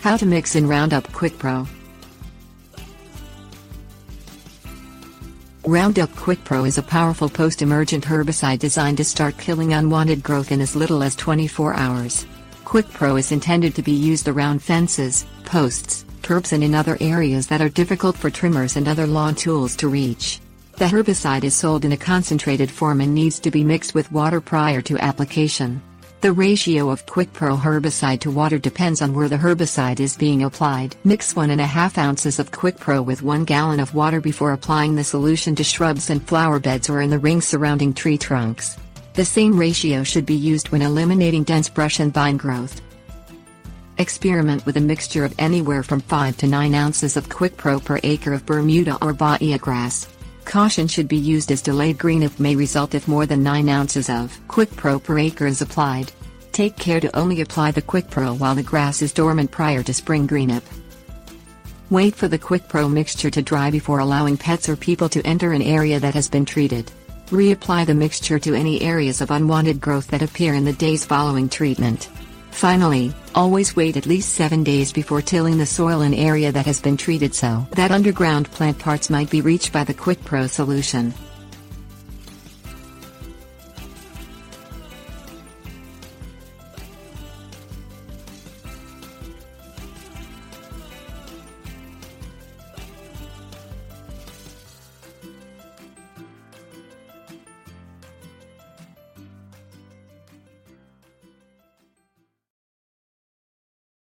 How to mix in Roundup QuikPro. Roundup QuikPro is a powerful post-emergent herbicide designed to start killing unwanted growth in as little as 24 hours. QuikPro is intended to be used around fences, posts, curbs and in other areas that are difficult for trimmers and other lawn tools to reach. The herbicide is sold in a concentrated form and needs to be mixed with water prior to application. The ratio of QuikPro herbicide to water depends on where the herbicide is being applied. Mix 1.5 ounces of QuikPro with 1 gallon of water before applying the solution to shrubs and flower beds or in the rings surrounding tree trunks. The same ratio should be used when eliminating dense brush and vine growth. Experiment with a mixture of anywhere from 5 to 9 ounces of QuikPro per acre of Bermuda or Bahia grass. Caution should be used as delayed greenup may result if more than 9 ounces of QuikPro per acre is applied. Take care to only apply the QuikPro while the grass is dormant prior to spring greenup. Wait for the QuikPro mixture to dry before allowing pets or people to enter an area that has been treated. Reapply the mixture to any areas of unwanted growth that appear in the days following treatment. Finally, always wait at least 7 days before tilling the soil in area that has been treated so that underground plant parts might be reached by the QuikPro solution.